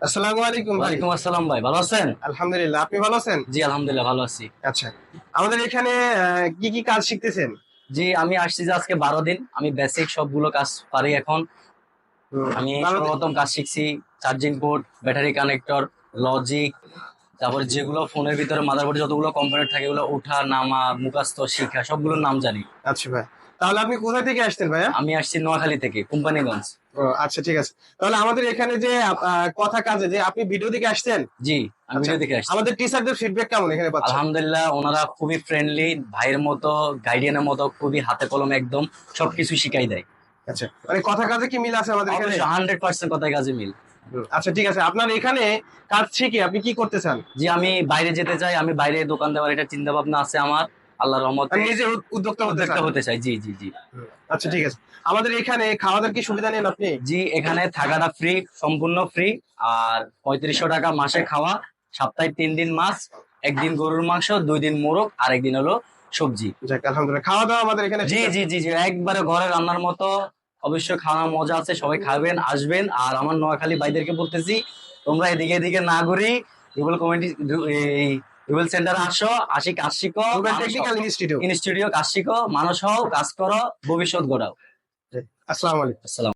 আসসালামু আলাইকুম ভাই। ওয়ালাইকুম আসসালাম ভাই, ভালো আছেন? আলহামদুলিল্লাহ, আপনি ভালো আছেন? জি আলহামদুলিল্লাহ ভালো আছি। আচ্ছা, আমাদের এখানে কি কি কাজ শিখতেছেন? জি আমি আসছি যে আজকে 12 দিন, আমি বেসিক সবগুলো কাজ পারি এখন। আমি ভালো সর্বপ্রথম কাজ শিখছি charging port, battery connector, logic, তারপরে যেগুলো ফোনের ভিতরে মাদারবোর্ডে যতগুলো কম্পোনেন্ট থাকে ওগুলো ওঠা নামা মুখস্থ শিখা সবগুলোর নাম জানি। আচ্ছা ভাই, তাহলে আপনি কোথা থেকে আসছেন ভাইয়া? আমি আসছি নোয়াখালী থেকে, কোম্পানিগঞ্জ। ও আচ্ছা, ঠিক আছে। তাহলে আমাদের এখানে যে কথা কাজে যে আপনি ভিডিও দিকে আসছেন। জি আমি আচ্ছা, ভিডিও দেখে আসছি। আমাদের টিচারদের ফিডব্যাক কেমন এখানে পাচ্ছেন? আলহামদুলিল্লাহ, ওনারা খুবই ফ্রেন্ডলি, ভাইয়ের মতো, গাইডিয়ানের মতো, খুবই হাতে কলমে একদম সবকিছু শিখাই দেয়। আচ্ছা, মানে কথা কাজে কি মিল আছে আমাদের এখানে? অবশ্যই 100% কথায় কাজে মিল। আচ্ছা, ঠিক আছে। আপনার এখানে কাজ শিখে আপনি কি করতে চান? জি আমি বাইরে যেতে চাই, আমি বাইরে দোকান দেওয়ার এটা চিন্তা ভাবনা আছে আমার, আল্লাহর রহমতে। মানে নিজে উদ্যোক্তা হতে উদ্যোক্তা চান? হতে চাই, জি জি জি। আচ্ছা, ঠিক আছে। আমাদের এখানে খাওয়া দাওয়ার কি সুবিধা নেন আপনি? জি এখানে থাকাটা ফ্রি, সম্পূর্ণ ফ্রি। আর 3500 টাকা মাসে খাওয়া, সপ্তাহে 3 দিন মাছ, একদিন গরুর মাংস, 2 দিন মোরগ, আর একদিন হলো সবজি। যাক, আলহামদুলিল্লাহ, খাওয়া দাওয়া আমাদের এখানে জি ঠিক জি আছে। জি জি, একবারে ঘরে রান্নার মতো। অবশ্যই খাওয়ার মজা আছে, সবাই খাবেন আসবেন। আর আমার নোয়াখালী ভাইদেরকে বলতেছি, তোমরা এদিকে এদিকে না ঘুরি, রুবেল কমিটি, এই রুবেল সেন্টার আসো, আসি কাজ শিখো, রুবেল মানুষ টেকনিক্যাল ইনস্টিটিউট। ইনস্টিটিউট কাজ শিখো, মানুষ হও, কাজ করো, ভবিষ্যৎ গড়াও। আসসালামু আলাইকুম। আসসালাম।